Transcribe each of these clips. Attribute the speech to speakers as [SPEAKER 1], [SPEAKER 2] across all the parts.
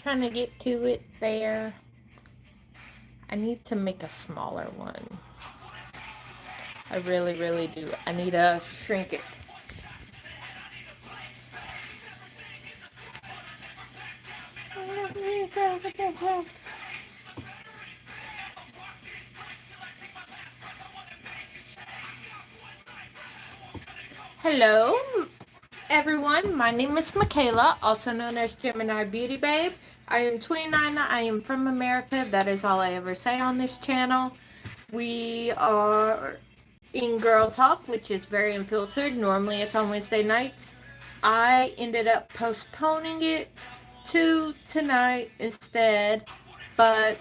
[SPEAKER 1] trying to get to it there. I need to make a smaller one. I really, really do. I need to shrink it. Hello, everyone. My name is Michaela, also known as Gemini Beauty Babe. I am 29. I am from America. That is all I ever say on this channel. We are in Girl Talk, which is very unfiltered. Normally it's on Wednesday nights. I ended up postponing it to tonight instead, but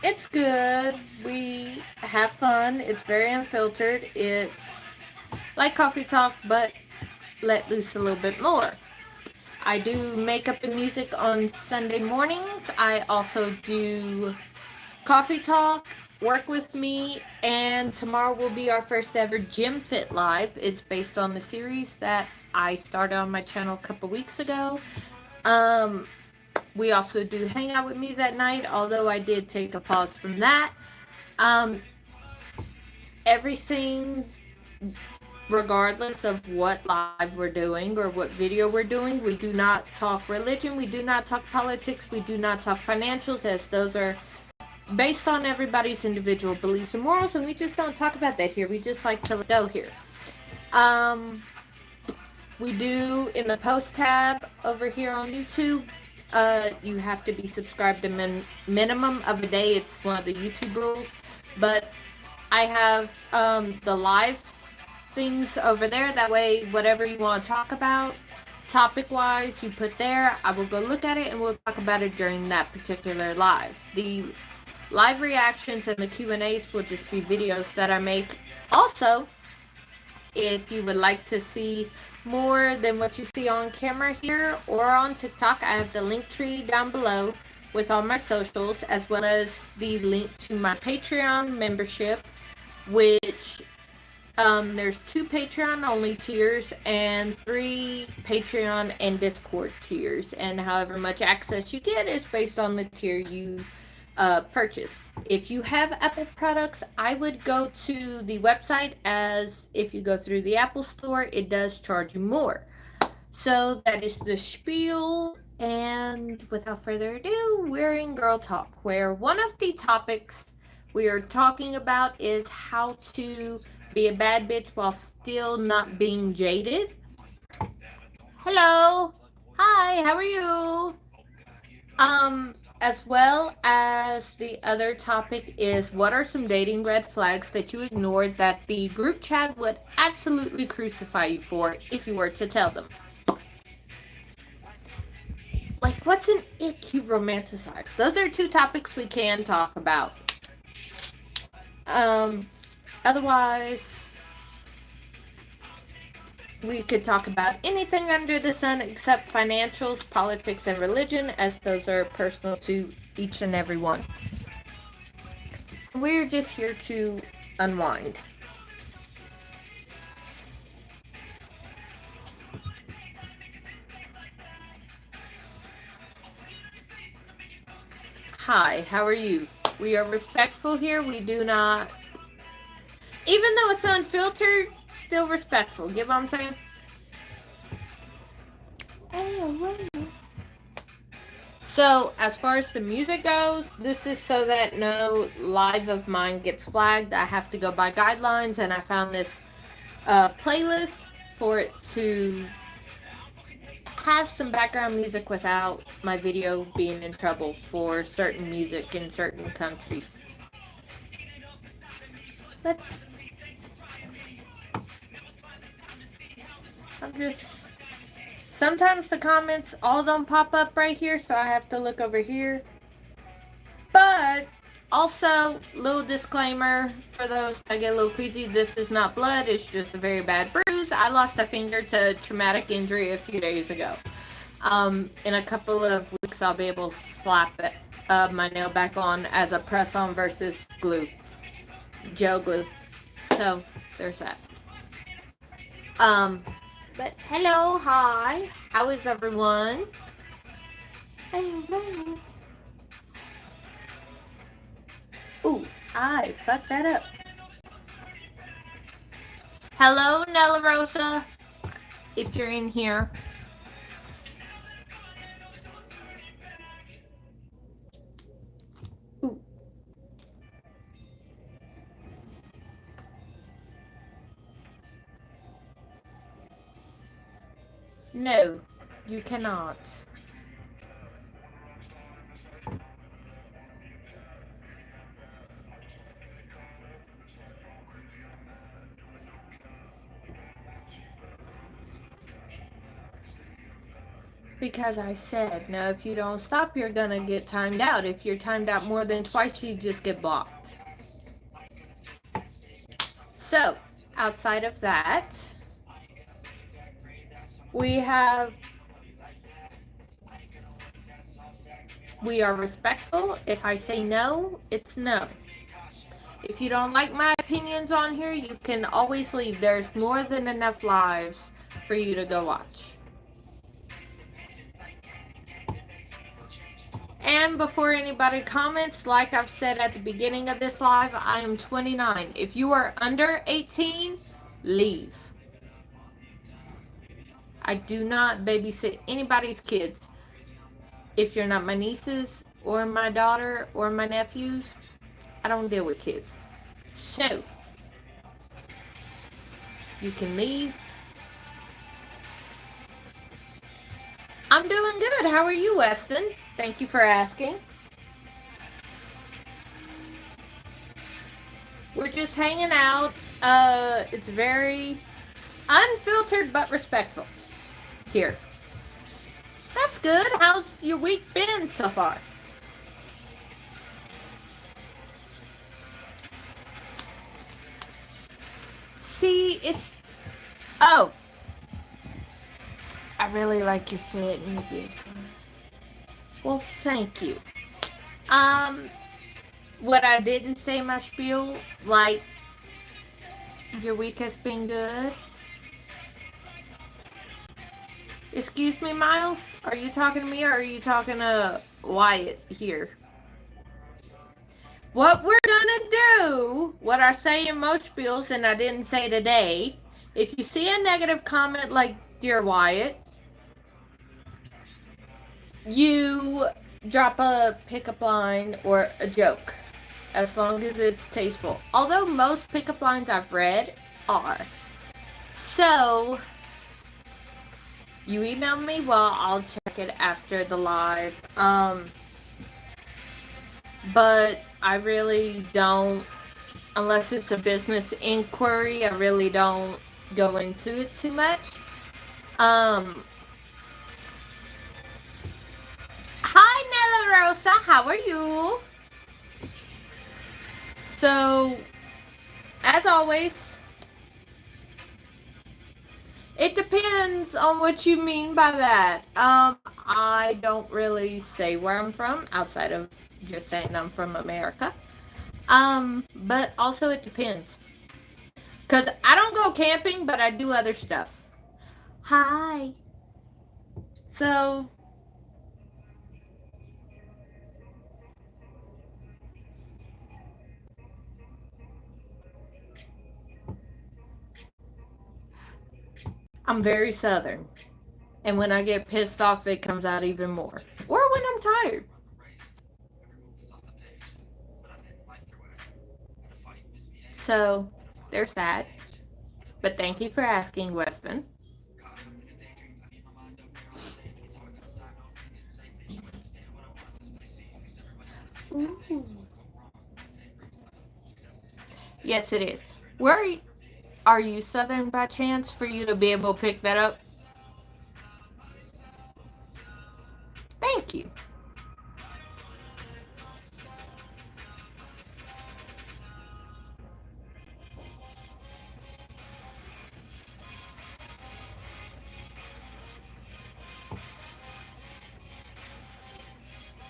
[SPEAKER 1] it's good. We have fun. It's very unfiltered. It's like Coffee Talk, but let loose a little bit more. I do makeup and music on Sunday mornings. I also do Coffee Talk, Work With Me, and tomorrow will be our first ever Gym Fit Live. It's based on the series that I started on my channel a couple weeks ago. We also do Hang Out With Me that night, although I did take a pause from that. Everything, regardless of what live we're doing or what video we're doing, we do not talk religion, we do not talk politics, we do not talk financials, as those are based on everybody's individual beliefs and morals, and we just don't talk about that here. We just like to go here. We do, in the post tab over here on YouTube, you have to be subscribed to minimum of a day. It's one of the YouTube rules. But I have the live things over there. That way, whatever you want to talk about, topic-wise, you put there. I will go look at it, and we'll talk about it during that particular live. The live reactions and the Q&As will just be videos that I make. Also, if you would like to see more than what you see on camera here or on TikTok, I have the link tree down below with all my socials, as well as the link to my Patreon membership, which there's 2 Patreon only tiers and 3 Patreon and Discord tiers, and however much access you get is based on the tier you purchase. If you have Apple products, I would go to the website, as if you go through the Apple store, it does charge you more. So that is the spiel, and without further ado, we're in Girl Talk, where one of the topics we are talking about is how to be a bad bitch while still not being jaded. Hello. Hi, how are you? As well as the other topic is, what are some dating red flags that you ignored that the group chat would absolutely crucify you for if you were to tell them? Like, what's an ick you romanticize? Those are 2 topics we can talk about. Otherwise, we could talk about anything under the sun except financials, politics, and religion, as those are personal to each and every one. We're just here to unwind. Hi, how are you? We are respectful here. We do not, even though it's unfiltered, still respectful. Get what I'm saying? So, as far as the music goes, this is so that no live of mine gets flagged. I have to go by guidelines, and I found this playlist for it to have some background music without my video being in trouble for certain music in certain countries. Sometimes the comments all don't pop up right here, so I have to look over here. But also, little disclaimer for those that get a little queasy, this is not blood, it's just a very bad bruise. I lost a finger to traumatic injury a few days ago. In a couple of weeks, I'll be able to slap it, my nail back on as a press-on versus glue, gel glue. So, there's that. But hello, hi, how is everyone? Ooh, I fucked that up. Hello, Nella Rosa, if you're in here. Ooh. No, you cannot. Because I said, no, if you don't stop, you're gonna get timed out. If you're timed out more than twice, you just get blocked. So, outside of that, we are respectful. If I say no, it's no. If you don't like my opinions on here, you can always leave. There's more than enough lives for you to go watch. And before anybody comments, like I've said at the beginning of this live, I am 29. If you are under 18, leave. I do not babysit anybody's kids. If you're not my nieces or my daughter or my nephews, I don't deal with kids. So, you can leave. I'm doing good. How are you, Weston? Thank you for asking. We're just hanging out. It's very unfiltered but respectful here. That's good. How's your week been so far? See, it's... Oh. I really like your fit and your beard. Well, thank you. What I didn't say my spiel, like, your week has been good. Excuse me, Miles? Are you talking to me or are you talking to Wyatt here? What we're gonna do, what I say in most spiels and I didn't say today, if you see a negative comment like, dear Wyatt, you drop a pickup line or a joke, as long as it's tasteful. Although most pickup lines I've read are. So, you email me, well, I'll check it after the live. But I really don't, unless it's a business inquiry, I really don't go into it too much. Hi, Nella Rosa, how are you? So, as always, it depends on what you mean by that. I don't really say where I'm from outside of just saying I'm from America. But also it depends. Because I don't go camping, but I do other stuff. Hi. So, I'm very southern. And when I get pissed off, it comes out even more. Or when I'm tired. So, there's that. But thank you for asking, Weston. Ooh. Yes, it is. Where are you southern by chance for you to be able to pick that up? Thank you.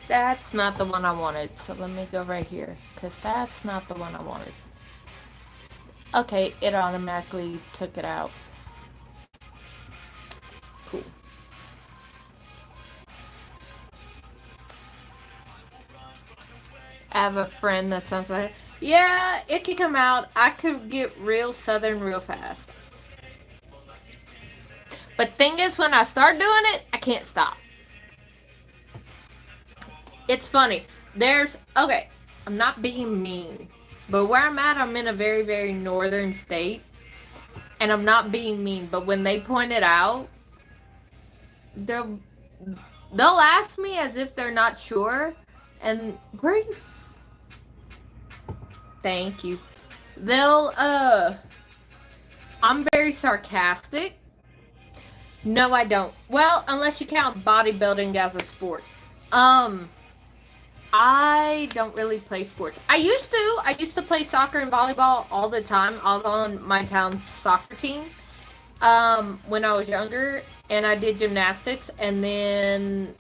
[SPEAKER 1] That's not the one I wanted. So let me go right here. Because that's not the one I wanted. Okay, it automatically took it out. Cool. I have a friend that sounds like, yeah, it could come out. I could get real southern real fast. But thing is, when I start doing it, I can't stop. It's funny. Okay, I'm not being mean, but where I'm at, I'm in a very, very northern state. And I'm not being mean, but when they point it out, they'll ask me as if they're not sure. And where are you? Thank you. I'm very sarcastic. No, I don't. Well, unless you count bodybuilding as a sport. I don't really play sports. I used to. I used to play soccer and volleyball all the time. I was on my town's soccer team when I was younger, and I did gymnastics. And then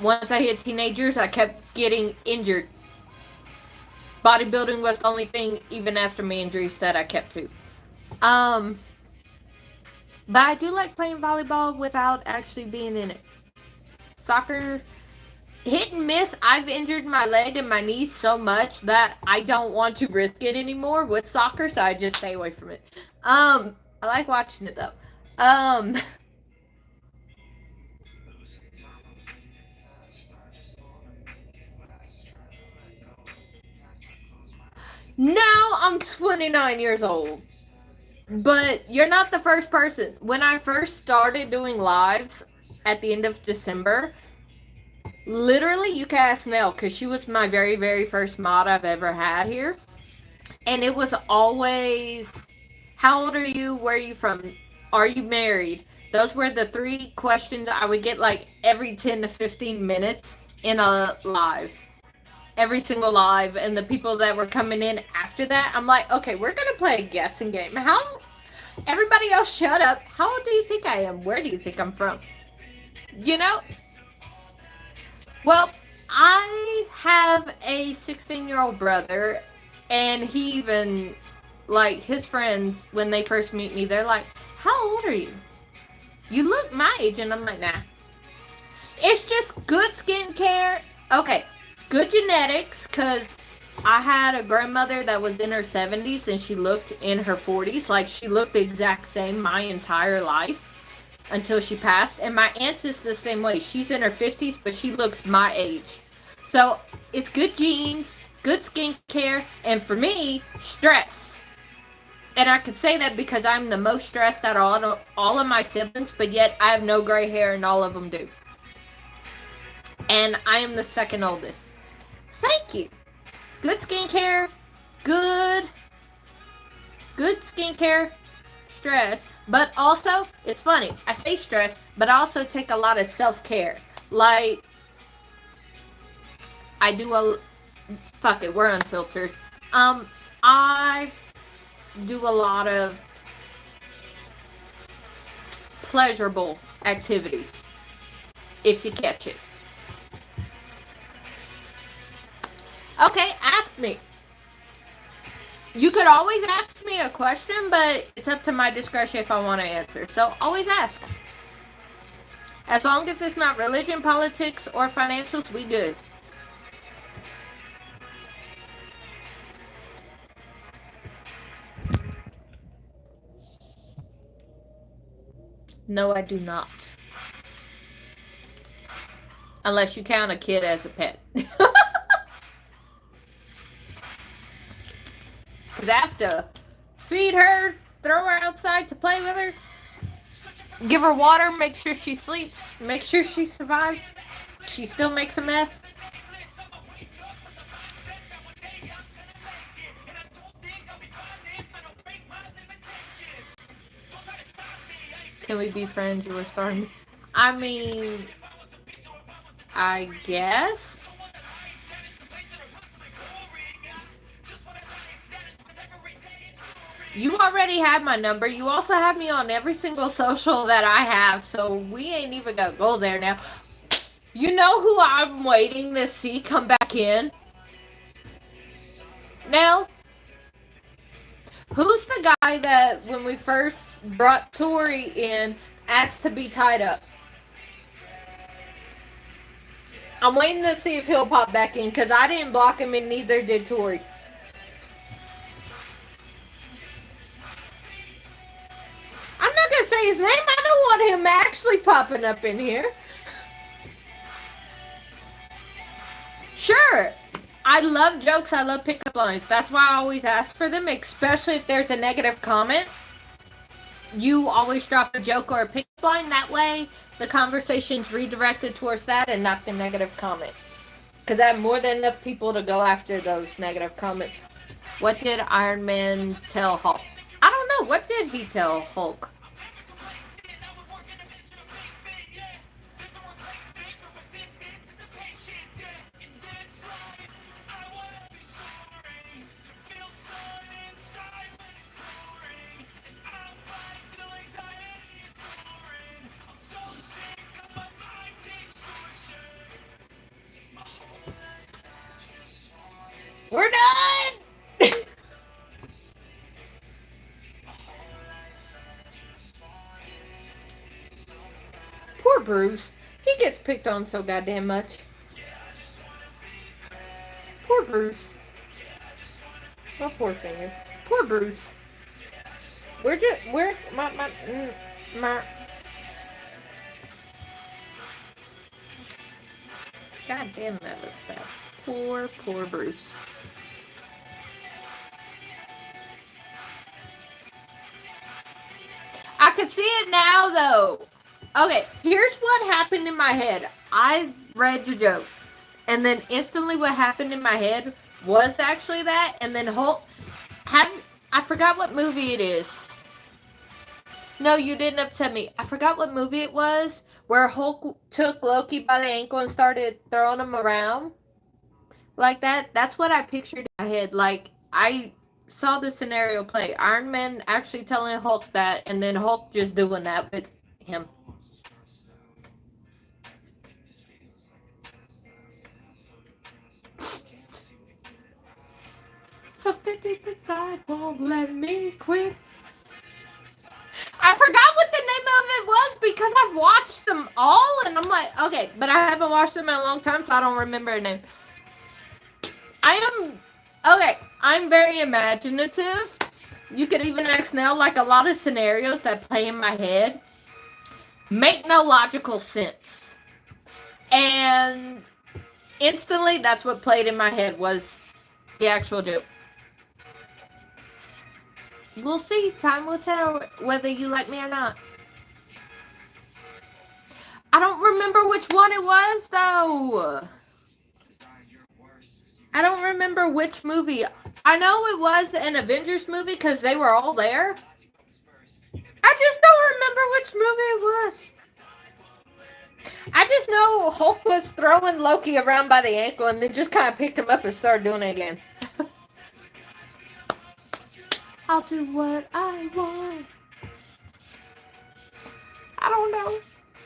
[SPEAKER 1] once I hit teenagers, I kept getting injured. Bodybuilding was the only thing, even after my injuries, that I kept to. But I do like playing volleyball without actually being in it. Soccer, hit and miss. I've injured my leg and my knee so much that I don't want to risk it anymore with soccer, so I just stay away from it. I like watching it though. Now I'm 29 years old. But you're not the first person. When I first started doing lives at the end of December, literally you can ask Nell because she was my very, very first mod I've ever had here. And it was always, how old are you? Where are you from? Are you married? Those were the 3 questions I would get like every 10 to 15 minutes in a live. Every single live. And the people that were coming in after that, I'm like, okay, we're going to play a guessing game. Everybody else shut up. How old do you think I am? Where do you think I'm from? You know? Well, I have a 16-year-old brother, and he even, like, his friends, when they first meet me, they're like, how old are you? You look my age, and I'm like, nah. It's just good skincare. Okay, good genetics, because I had a grandmother that was in her 70s, and she looked in her 40s. Like, she looked the exact same my entire life until she passed. And my aunt's is the same way. She's in her 50s, but she looks my age. So it's good genes, good skincare, and for me, stress. And I could say that because I'm the most stressed out of all of my siblings, but yet I have no gray hair and all of them do. And I am the second oldest. Thank you. Good skincare, good skincare, stress. But also, it's funny, I say stress, but I also take a lot of self-care. Like, I do fuck it, we're unfiltered. I do a lot of pleasurable activities, if you catch it. Okay, ask me. You could always ask me a question, but it's up to my discretion if I want to answer. So always ask. As long as it's not religion, politics, or financials, we good. No, I do not. Unless you count a kid as a pet. Because I have to feed her, throw her outside to play with her, give her water, make sure she sleeps, make sure she survives. She still makes a mess. Can we be friends? You were starting. I mean, I guess. You already have my number. You also have me on every single social that I have, so we ain't even gonna go there now. You know who I'm waiting to see come back in? Nell? Who's the guy that, when we first brought Tori in, asked to be tied up? I'm waiting to see if he'll pop back in, because I didn't block him and neither did Tori. I'm not going to say his name. I don't want him actually popping up in here. Sure. I love jokes. I love pickup lines. That's why I always ask for them, especially if there's a negative comment. You always drop a joke or a pickup line. That way, the conversation's redirected towards that and not the negative comment. Because I have more than enough people to go after those negative comments. What did Iron Man tell Hulk? I don't know. What did he tell Hulk? We're done! Poor Bruce. He gets picked on so goddamn much. Poor Bruce. My poor finger. Poor Bruce. My. God damn, that looks bad. Poor Bruce. I could see it now, though. Okay, here's what happened in my head. I read your joke, and then instantly what happened in my head was actually that, and then Hulk... I forgot what movie it is. No, you didn't upset me. I forgot what movie it was, where Hulk took Loki by the ankle and started throwing him around. Like that. That's what I pictured in my head. Like, I saw the scenario play. Iron Man actually telling Hulk that, and then Hulk just doing that with him. Something deep inside won't let me quit. I forgot what the name of it was because I've watched them all, and I'm like, okay, but I haven't watched them in a long time, so I don't remember a name. I'm very imaginative. You could even ask now, like, a lot of scenarios that play in my head make no logical sense. And instantly, that's what played in my head was the actual joke. We'll see. Time will tell whether you like me or not. I don't remember which one it was, though. I don't remember which movie. I know it was an Avengers movie because they were all there. I just don't remember which movie it was. I just know Hulk was throwing Loki around by the ankle and then just kind of picked him up and started doing it again. I'll do what I want. I don't know.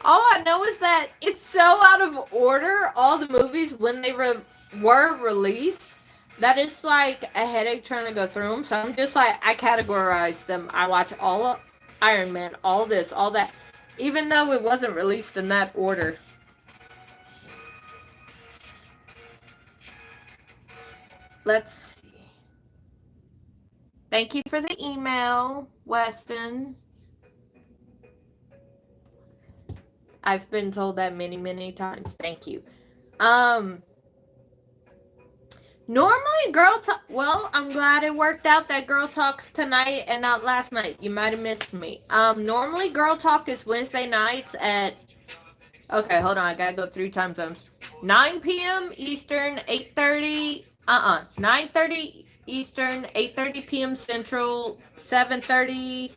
[SPEAKER 1] All I know is that it's so out of order, all the movies, when they were released, that it's like a headache trying to go through them. So I'm just like, I categorize them. I watch all of Iron Man, all this, all that, even though it wasn't released in that order. Let's see. Thank you for the email, Weston. I've been told that many, many times. Thank you. Normally, Girl Talk... Well, I'm glad it worked out that Girl Talk's tonight and not last night. You might have missed me. Normally, Girl Talk is Wednesday nights at... Okay, hold on. I gotta go 3 time zones. 9 p.m. Eastern, 8:30... 9:30 Eastern, 8:30 p.m. Central, 7:30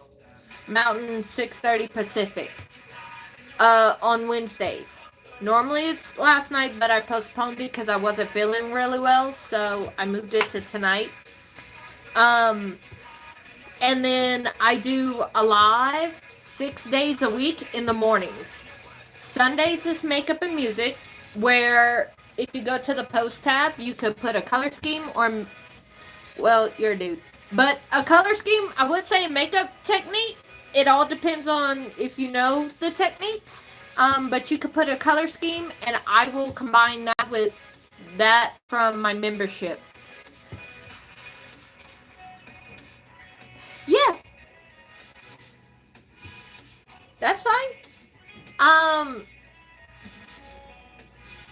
[SPEAKER 1] Mountain, 6:30 Pacific. On Wednesdays. Normally it's last night, but I postponed it because I wasn't feeling really well, so I moved it to tonight. And then I do a live 6 days a week in the mornings. Sundays is makeup and music, where if you go to the post tab, you could put a color scheme or, well, you're a dude. But a color scheme, I would say a makeup technique. It all depends on if you know the techniques. But you could put a color scheme, and I will combine that collab with that from my membership. Yeah. That's fine.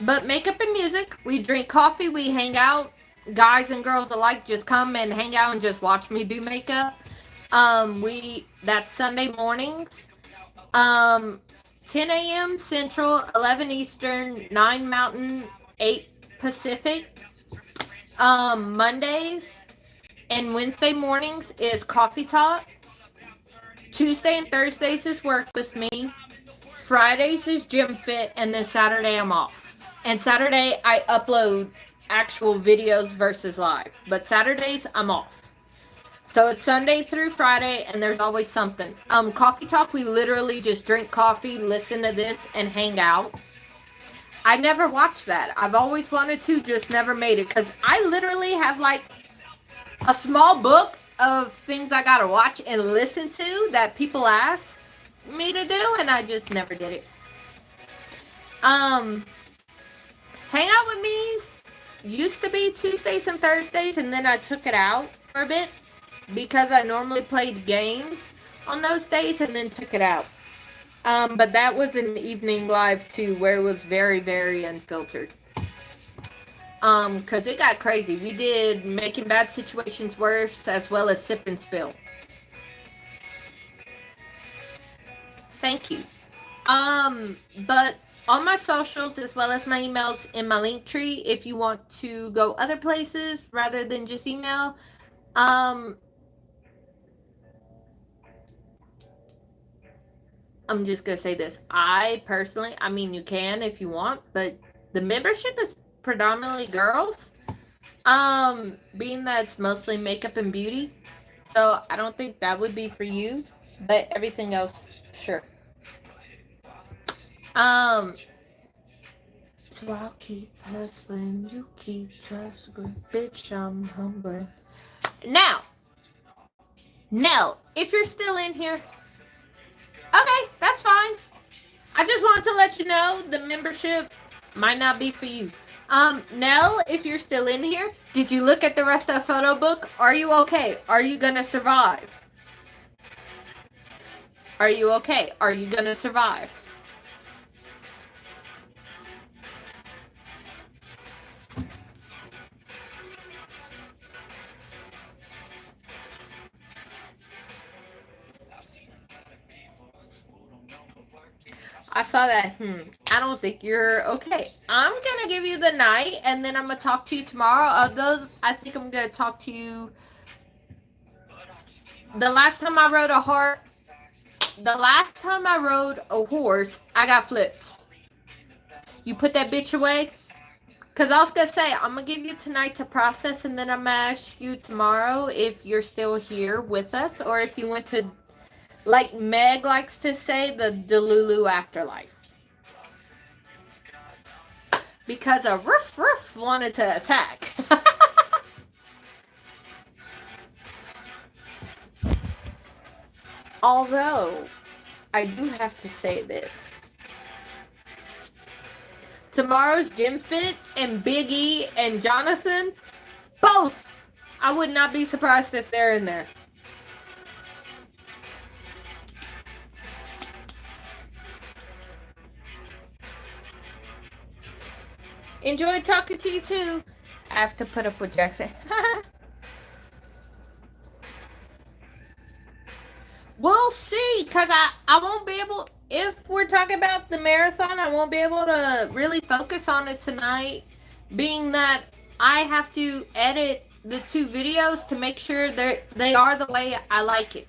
[SPEAKER 1] But makeup and music, we drink coffee, we hang out. Guys and girls alike just come and hang out and just watch me do makeup. That's Sunday mornings. 10 a.m. Central, 11 Eastern, 9 Mountain, 8 Pacific. Mondays and Wednesday mornings is coffee talk. Tuesday and Thursdays is work with me. Fridays is gym fit, and then Saturday I'm off. And Saturday I upload actual videos versus live. But Saturdays I'm off. So it's Sunday through Friday, and there's always something. Coffee talk, we literally just drink coffee, listen to this, and hang out. I never watched that. I've always wanted to, just never made it. Because I literally have like a small book of things I gotta watch and listen to that people ask me to do, and I just never did it. Hang out with me's used to be Tuesdays and Thursdays, and then I took it out for a bit because I normally played games on those days and then took it out. But that was an evening live too, where it was very, very unfiltered. Cause it got crazy. We did making bad situations worse, as well as sip and spill. Thank you. But on my socials, as well as my emails in my link tree, if you want to go other places rather than just email, I'm just gonna say this. I personally, I mean, you can if you want, but the membership is predominantly girls, being that it's mostly makeup and beauty, so I don't think that would be for you, but everything else, sure. So I'll keep hustling, you keep hustling, bitch, I'm humbling. Now, Nell, if you're still in here, okay, that's fine. I just wanted to let you know the membership might not be for you. Nell, if you're still in here, did you look at the rest of the photo book? Are you okay? Are you gonna survive? Are you okay? Are you gonna survive? I saw that. I don't think you're okay. I'm gonna give you the night, and then I'm gonna talk to you tomorrow. I think I'm gonna talk to you. The last time I rode a horse, I got flipped. You put that bitch away. Cause I was gonna say I'm gonna give you tonight to process, and then I'm gonna ask you tomorrow if you're still here with us, or if you went to, like Meg likes to say, the Delulu afterlife. Because a roof wanted to attack. Although, I do have to say this. Tomorrow's Gym Fit and Big E and Jonathan, both, I would not be surprised if they're in there. Enjoyed talking to you too. I have to put up with Jackson. We'll see, because I won't be able, if we're talking about the marathon, I won't be able to really focus on it tonight, being that I have to edit the 2 videos to make sure that they are the way I like it.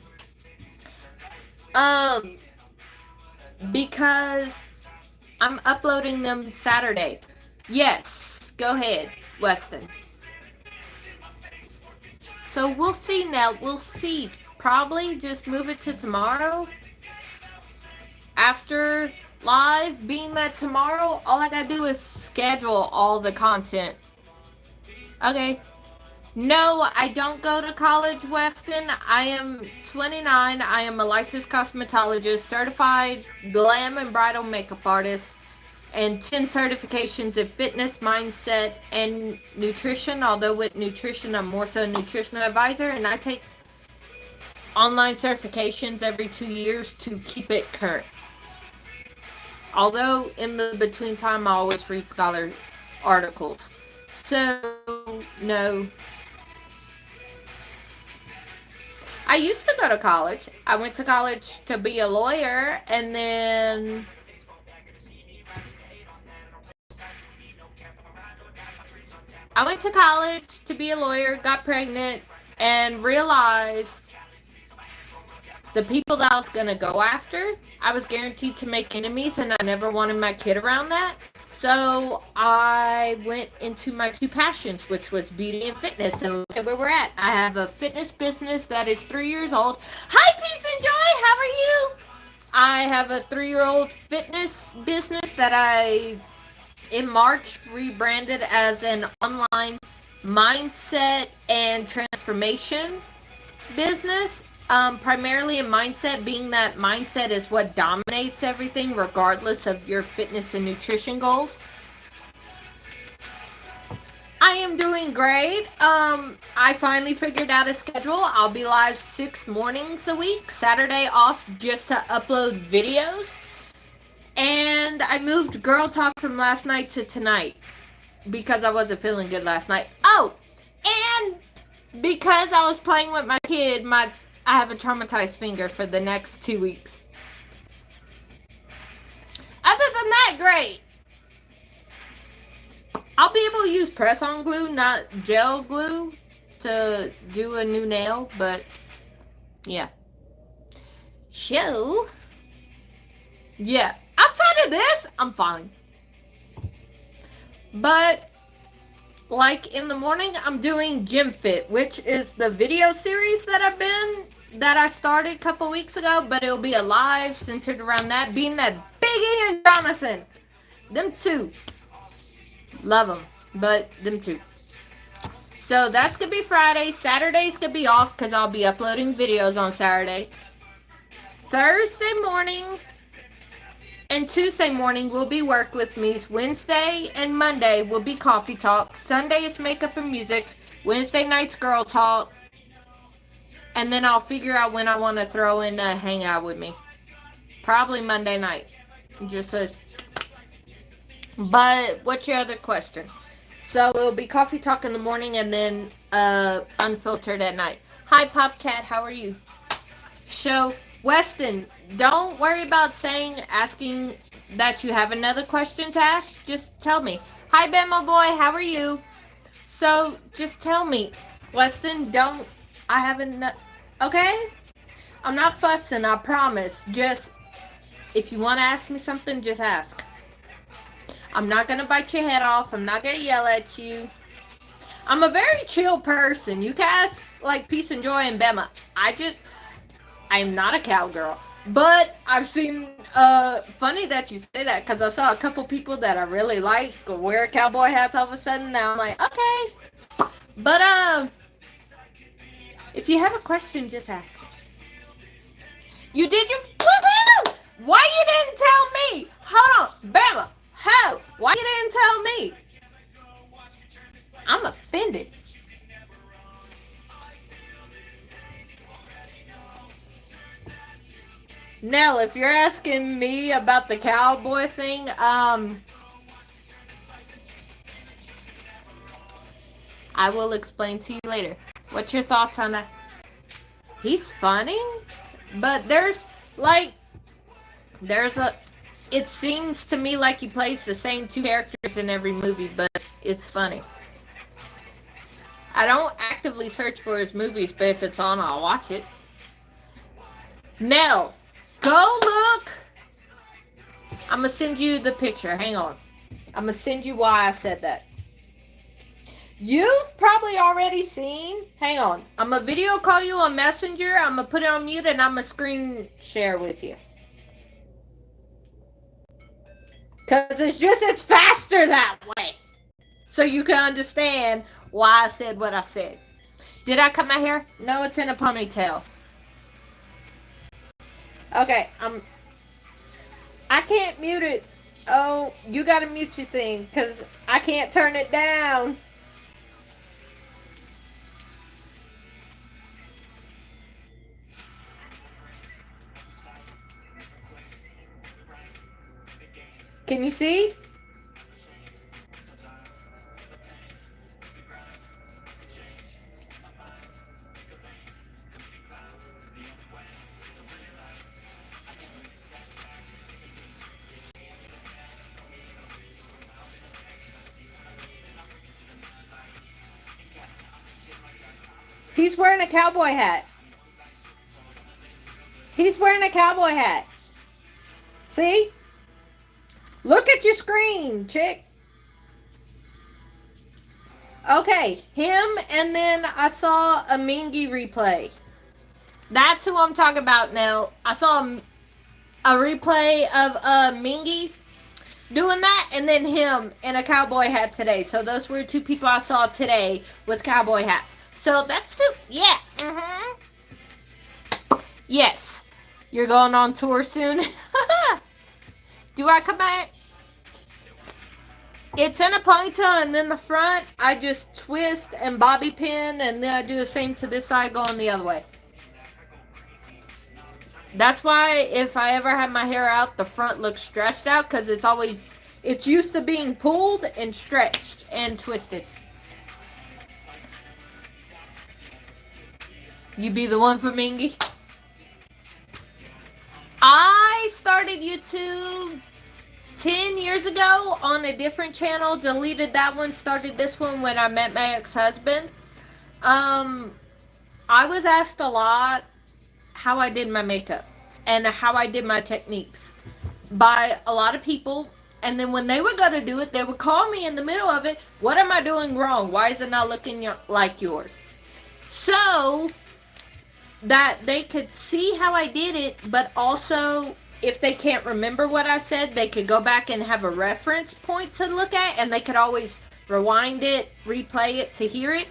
[SPEAKER 1] Because I'm uploading them Saturday. Yes, go ahead, Weston. So we'll see now. We'll see. Probably just move it to tomorrow. After live, being that tomorrow, all I gotta do is schedule all the content. Okay. No, I don't go to college, Weston. I am 29. I am a licensed cosmetologist, certified glam and bridal makeup artist. and 10 certifications in fitness, mindset, and nutrition. Although with nutrition, I'm more so a nutritional advisor, and I take online certifications every 2 years to keep it current. Although in the between time, I always read scholar articles. So, no. I used to go to college. I went to college to be a lawyer, and then I went to college to be a lawyer, got pregnant, and realized the people that I was going to go after, I was guaranteed to make enemies, and I never wanted my kid around that. So I went into my two passions, which was beauty and fitness, and look at where we're at. I have a fitness business that is 3 years old. Hi, Peace and Joy, how are you? I have a 3-year-old fitness business that I, in March, rebranded as an online mindset and transformation business. Primarily in mindset, being that mindset is what dominates everything, regardless of your fitness and nutrition goals. I am doing great. I finally figured out a schedule. I'll be live 6 mornings a week, Saturday off just to upload videos. And I moved Girl Talk from last night to tonight because I wasn't feeling good last night. Oh, and because I was playing with my kid, I have a traumatized finger for the next 2 weeks. Other than that, great. I'll be able to use press-on glue, not gel glue, to do a new nail, but yeah. So, yeah. Outside of this, I'm fine. But like in the morning, I'm doing Gym Fit, which is the video series that I started a couple weeks ago, but it'll be a live centered around that, being that Biggie and Jonathan. Them two. Love them, but them two. So that's going to be Friday. Saturday's going to be off because I'll be uploading videos on Saturday. Thursday morning and Tuesday morning will be Work With Me. Wednesday and Monday will be Coffee Talk. Sunday is Makeup and Music. Wednesday night's Girl Talk. And then I'll figure out when I want to throw in a Hangout With Me. Probably Monday night. Just says. But what's your other question? So it'll be Coffee Talk in the morning and then Unfiltered at night. Hi, Popcat. How are you? So, Weston, don't worry about asking that you have another question to ask. Just tell me. Hi, Bama boy. How are you? So, just tell me. Weston, okay? I'm not fussing, I promise. Just, if you want to ask me something, just ask. I'm not going to bite your head off. I'm not going to yell at you. I'm a very chill person. You can ask, like, Peace and Joy and Bema. I'm not a cowgirl. But I've seen, funny that you say that, because I saw a couple people that I really like wear cowboy hats all of a sudden. Now I'm like, okay. But, if you have a question, just ask. You did your, woohoo! Why you didn't tell me? Hold on, Bama. How? Why you didn't tell me? I'm offended. Nell, if you're asking me about the cowboy thing, I will explain to you later. What's your thoughts on that? He's funny, but it seems to me like he plays the same two characters in every movie, but it's funny. I don't actively search for his movies, but if it's on, I'll watch it. Nell, go look. I'm going to send you the picture. Hang on. I'm going to send you why I said that. You've probably already seen. Hang on. I'm going to video call you on Messenger. I'm going to put it on mute and I'm going to screen share with you. Because it's faster that way. So you can understand why I said what I said. Did I cut my hair? No, it's in a ponytail. Okay, I can't mute it Oh, you gotta mute your thing, because I can't turn it down. Can you see? He's wearing a cowboy hat. He's wearing a cowboy hat. See? Look at your screen, chick. Okay, him, and then I saw a Mingy replay. That's who I'm talking about now. I saw a replay of Mingy doing that, and then him in a cowboy hat today. So those were two people I saw today with cowboy hats. So that's two. Yeah. Yes. You're going on tour soon? Do I come back? It's in a ponytail, and then the front, I just twist and bobby pin, and then I do the same to this side going the other way. That's why if I ever have my hair out, the front looks stretched out, because it's used to being pulled and stretched and twisted. You be the one for Mingy? I started YouTube 10 years ago on a different channel, deleted that one, started this one when I met my ex-husband. I was asked a lot how I did my makeup and how I did my techniques by a lot of people. And then when they were going to do it, they would call me in the middle of it. What am I doing wrong? Why is it not looking like yours? So that they could see how I did it, but also if they can't remember what I said, they could go back and have a reference point to look at, and they could always rewind it, replay it to hear it.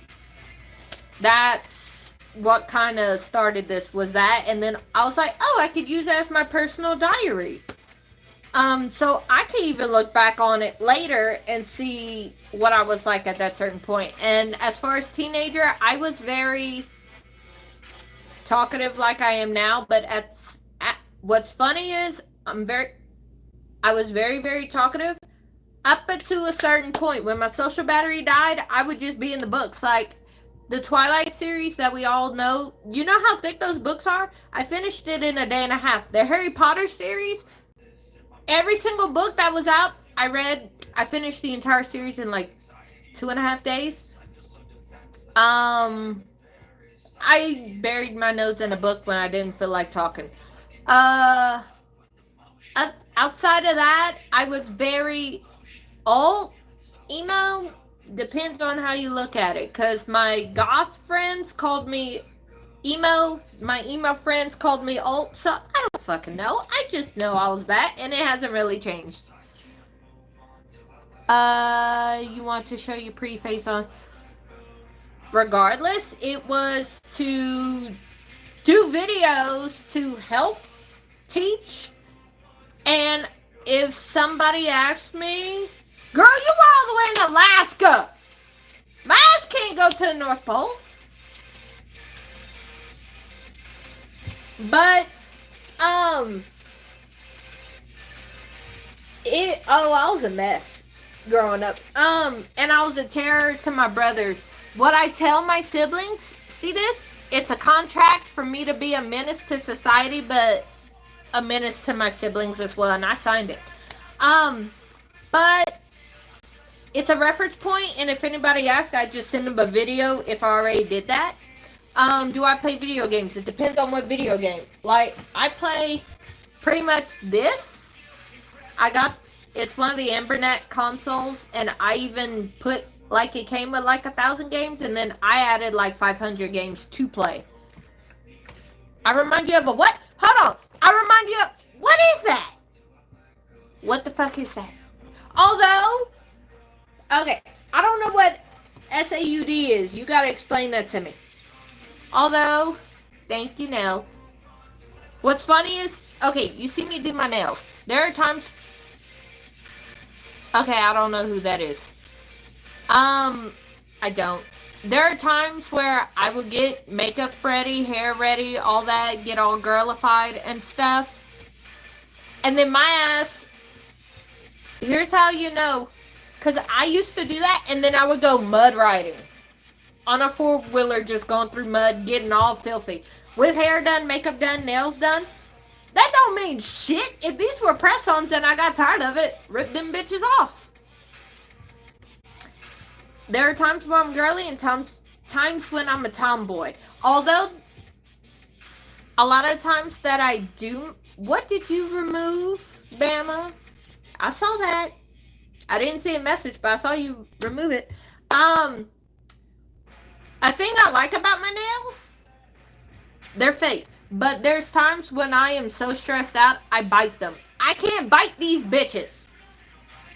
[SPEAKER 1] That's what kind of started this, was that. And then I was like, oh, I could use that as my personal diary. So I could even look back on it later and see what I was like at that certain point. And as far as teenager, I was very talkative like I am now, but what's funny is I was very, very talkative up to a certain point. When my social battery died, I would just be in the books. Like the Twilight series that we all know, you know how thick those books are? I finished it in a day and a half. The Harry Potter series, every single book that was out, I finished the entire series in like 2.5 days. I buried my nose in a book when I didn't feel like talking. Outside of that, I was very emo, depends on how you look at it, because my goth friends called me emo, my emo friends called me alt, so I don't fucking know. I just know I was that, and it hasn't really changed. You want to show your pretty face on? Regardless, it was to do videos to help teach. And if somebody asked me, girl, you were all the way in Alaska. My ass can't go to the North Pole. But, I was a mess growing up. And I was a terror to my brothers. What I tell my siblings, see this? It's a contract for me to be a menace to society, but a menace to my siblings as well, and I signed it. But it's a reference point, and if anybody asks, I just send them a video if I already did that. Do I play video games? It depends on what video game. Like, I play pretty much this. It's one of the Ambernet consoles, and I even put, like, it came with like 1,000 games, and then I added like 500 games to play. I remind you of a what? Hold on. I remind you of, what is that? What the fuck is that? Although, okay, I don't know what SAUD is. You gotta explain that to me. Although, thank you, Nell. What's funny is, okay, you see me do my nails. There are times, Okay, I don't know who that is. I don't. There are times where I would get makeup ready, hair ready, all that, get all girlified and stuff. And then my ass, here's how you know. Because I used to do that, and then I would go mud riding. On a four-wheeler, just going through mud, getting all filthy. With hair done, makeup done, nails done. That don't mean shit. If these were press-ons and I got tired of it, rip them bitches off. There are times where I'm girly and times when I'm a tomboy. Although, a lot of times that I do... What did you remove, Bama? I saw that. I didn't see a message, but I saw you remove it. A thing I like about my nails, they're fake. But there's times when I am so stressed out, I bite them. I can't bite these bitches.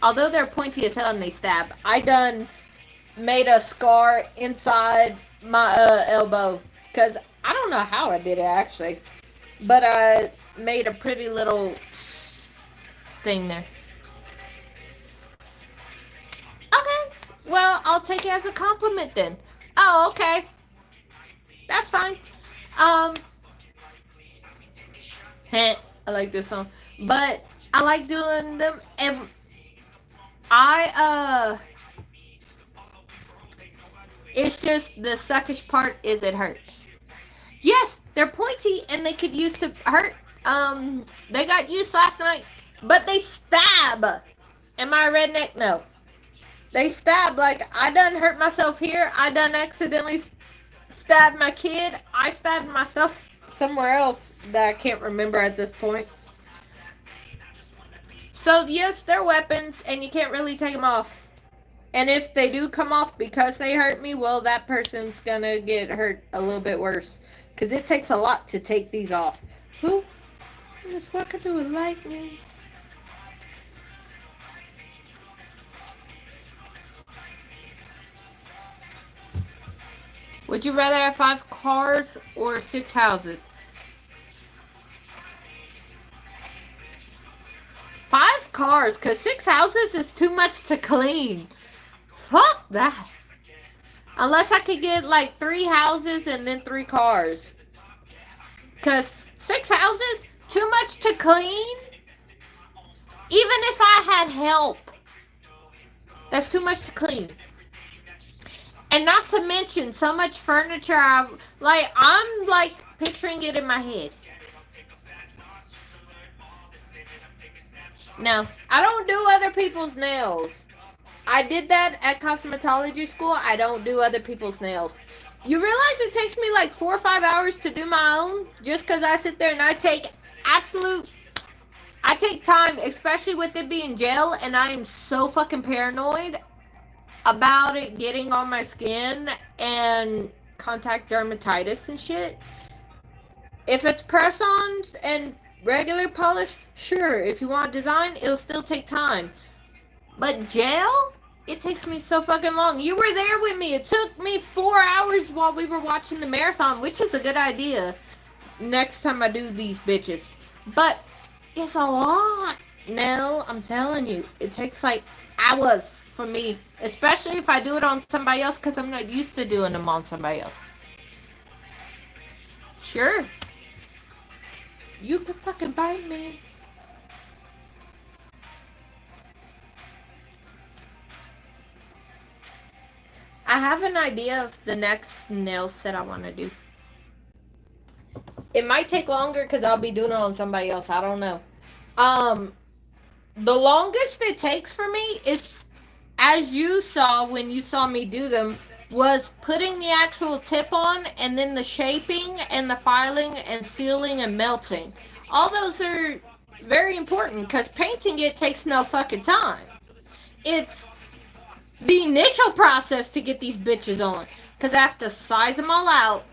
[SPEAKER 1] Although they're pointy as hell and they stab. I done made a scar inside my elbow. Because I don't know how I did it, actually. But I made a pretty little thing there. Okay. Well, I'll take it as a compliment then. Oh, okay. That's fine. I like this song. But I like doing them. And it's just the suckish part is it hurt. Yes, they're pointy and they could use to hurt. They got used last night, but they stab. Am I a redneck? No. They stab. Like, I done hurt myself here. I done accidentally stabbed my kid. I stabbed myself somewhere else that I can't remember at this point. So, yes, they're weapons, and you can't really take them off. And if they do come off because they hurt me, well, that person's gonna get hurt a little bit worse. Because it takes a lot to take these off. Who is fucking doing like me? Would you rather have 5 cars or 6 houses? 5 cars, because 6 houses is too much to clean. Fuck that. Unless I could get like 3 houses and then 3 cars. Because 6 houses, too much to clean. Even if I had help, that's too much to clean. And not to mention so much furniture. I'm like picturing it in my head. No, I don't do other people's nails. I did that at cosmetology school. I don't do other people's nails. You realize it takes me like 4 or 5 hours to do my own just because I sit there and I take time, especially with it being gel, and I am so fucking paranoid about it getting on my skin and contact dermatitis and shit. If it's press-ons and regular polish, sure. If you want design, it'll still take time. But gel? It takes me so fucking long. You were there with me. It took me 4 hours while we were watching the marathon, which is a good idea next time I do these bitches. But it's a lot, Nell. I'm telling you. It takes like hours for me. Especially if I do it on somebody else because I'm not used to doing them on somebody else. Sure. You can fucking bite me. I have an idea of the next nail set I want to do. It might take longer because I'll be doing it on somebody else. I don't know. The longest it takes for me is, as you saw when you saw me do them, was putting the actual tip on and then the shaping and the filing and sealing and melting. All those are very important because painting it takes no fucking time. It's the initial process to get these bitches on, because I have to size them all out,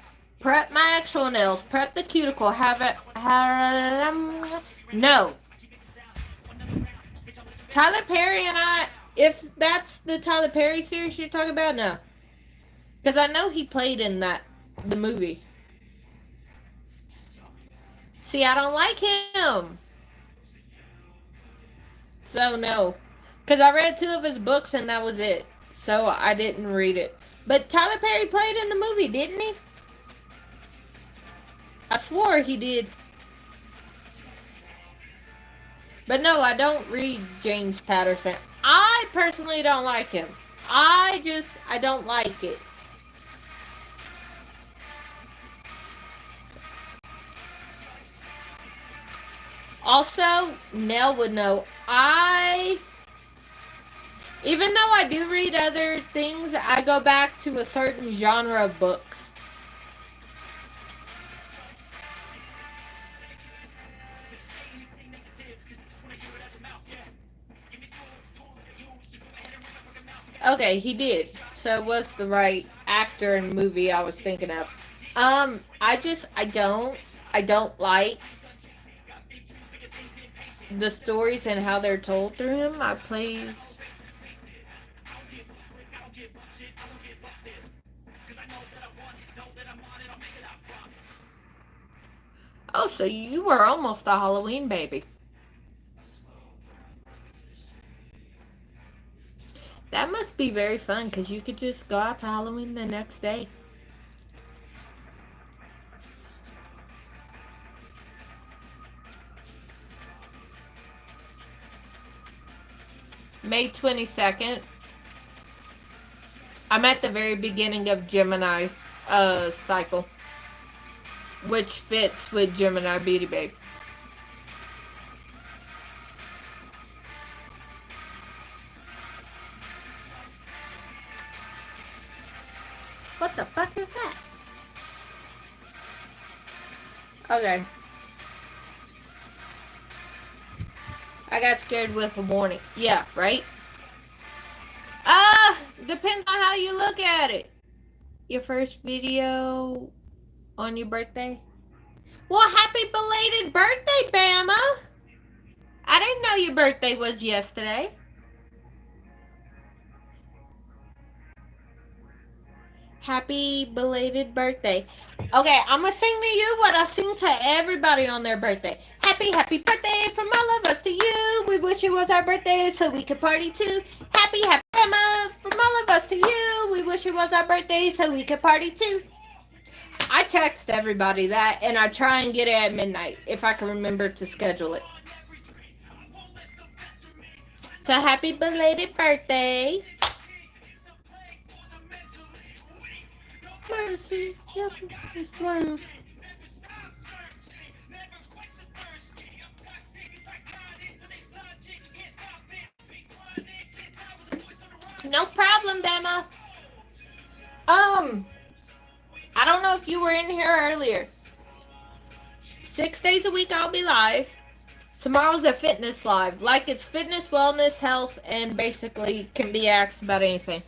[SPEAKER 1] prep my actual nails, prep the cuticle, no. Tyler Perry and I, if that's the Tyler Perry series you're talking about, no. Because I know he played in the movie. See, I don't like him. So, no. Because I read 2 of his books and that was it. So I didn't read it. But Tyler Perry played in the movie, didn't he? I swore he did. But no, I don't read James Patterson. I personally don't like him. I don't like it. Also, Nell would know, even though I do read other things, I go back to a certain genre of books. Okay, he did. So what's the right actor and movie I was thinking of? I don't like the stories and how they're told through him. Oh, so you were almost a Halloween baby. That must be very fun because you could just go out to Halloween the next day. May 22nd. I'm at the very beginning of Gemini's cycle, which fits with Gemini Beauty Babe. What the fuck is that? Okay. I got scared with a warning. Yeah, right? Depends on how you look at it. Your first video on your birthday? Well, happy belated birthday, Bama! I didn't know your birthday was yesterday. Happy belated birthday. Okay, I'm gonna sing to you what I sing to everybody on their birthday. Happy birthday from all of us to you. We wish it was our birthday so we could party too. Happy Emma from all of us to you. We wish it was our birthday so we could party too. I text everybody that and I try and get it at midnight if I can remember to schedule it. So happy belated birthday. Mercy. No problem, Bama. I don't know if you were in here earlier. 6 days a week I'll be live. Tomorrow's a fitness live. Like it's fitness, wellness, health, and basically can be asked about anything.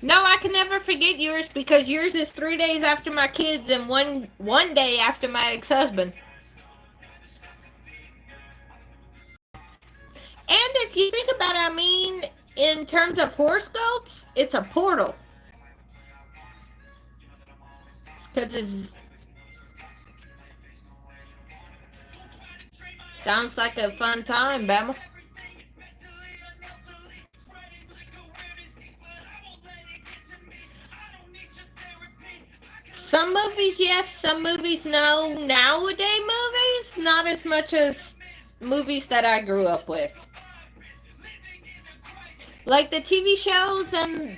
[SPEAKER 1] No, I can never forget yours because yours is 3 days after my kids and one day after my ex-husband. And if you think about it, I mean, in terms of horoscopes, it's a portal. Because it's... Sounds like a fun time, Bama. Some movies, yes. Some movies, no. Nowadays movies, not as much as movies that I grew up with. Like the TV shows, and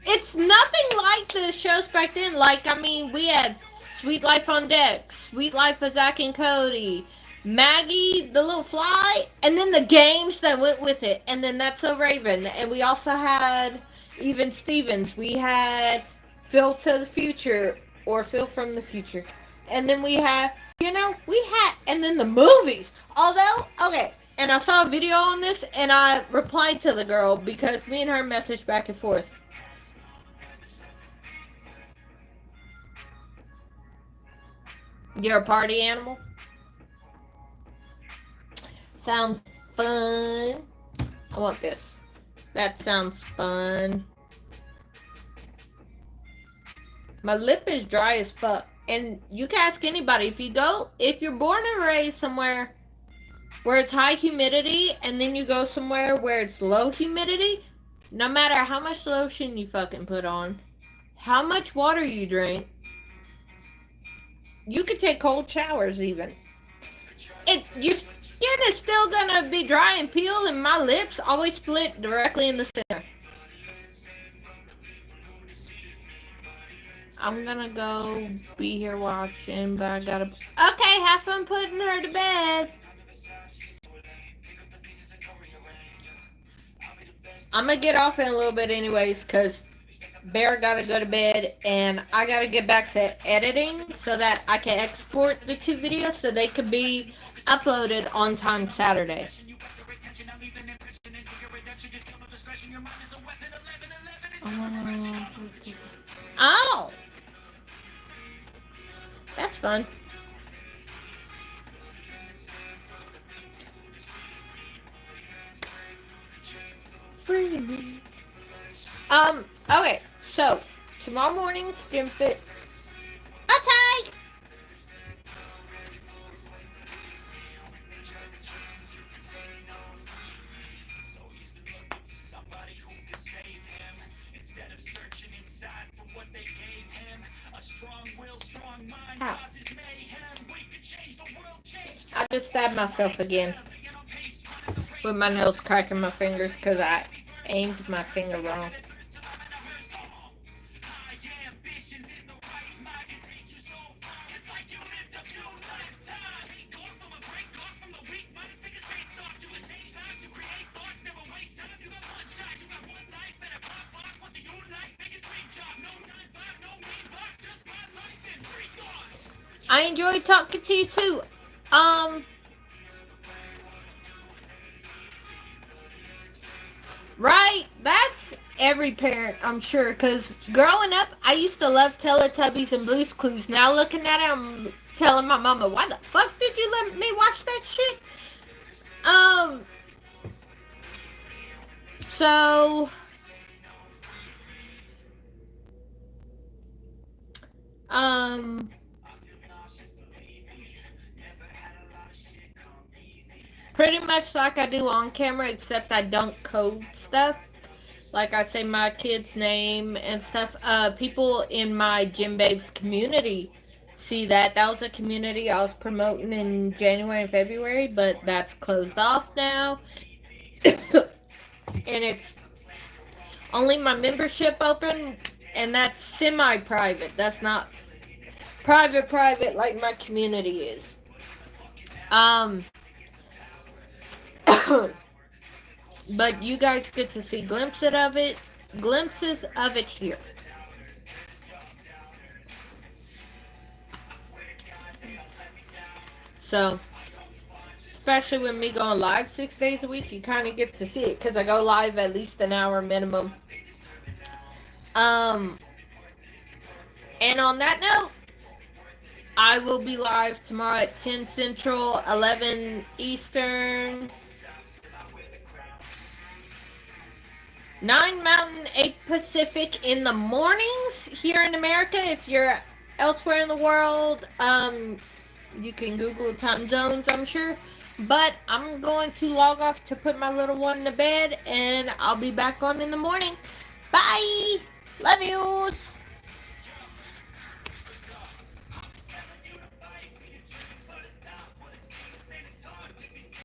[SPEAKER 1] it's nothing like the shows back then. Like, I mean, we had Sweet Life on Deck, Sweet Life of Zack and Cody, Maggie, the Little Fly, and then the games that went with it. And then That's So Raven. And we also had Even Stevens. We had Phil to the Future, or Phil from the Future. And then we had, and then the movies. Although, okay, and I saw a video on this, and I replied to the girl because me and her messaged back and forth. You're a party animal? Sounds fun. I want this. That sounds fun. My lip is dry as fuck. And you can ask anybody, if you're born and raised somewhere where it's high humidity, and then you go somewhere where it's low humidity, no matter how much lotion you fucking put on, how much water you drink, you could take cold showers even. Your skin is still gonna be dry and peel, and my lips always split directly in the center. I'm gonna go be here watching, but I gotta... Okay, have fun putting her to bed. I'm gonna get off in a little bit anyways, because Bear gotta go to bed, and I gotta get back to editing so that I can export the 2 videos so they can be uploaded on time Saturday. Oh! That's fun. Okay, so tomorrow morning's gym fit. Okay. Ow. I just stabbed myself again with my nails cracking my fingers because I aimed my finger wrong. I enjoy talking to you too. Right? That's every parent, I'm sure. Because growing up, I used to love Teletubbies and Blue's Clues. Now looking at it, I'm telling my mama, why the fuck did you let me watch that shit? So... pretty much like I do on camera, except I don't code stuff. Like I say my kid's name and stuff. People in my Gym Babes community see that. That was a community I was promoting in January and February, but that's closed off now. And it's only my membership open, and that's semi-private. That's not private like my community is. But you guys get to see glimpses of it here. So, especially with me going live 6 days a week, you kind of get to see it because I go live at least an hour minimum. And on that note, I will be live tomorrow at 10 Central, 11 Eastern, 9 Mountain, 8 Pacific in the mornings here in America. If you're elsewhere in the world, you can Google time zones, I'm sure. But I'm going to log off to put my little one to bed, and I'll be back on in the morning. Bye! Love yous!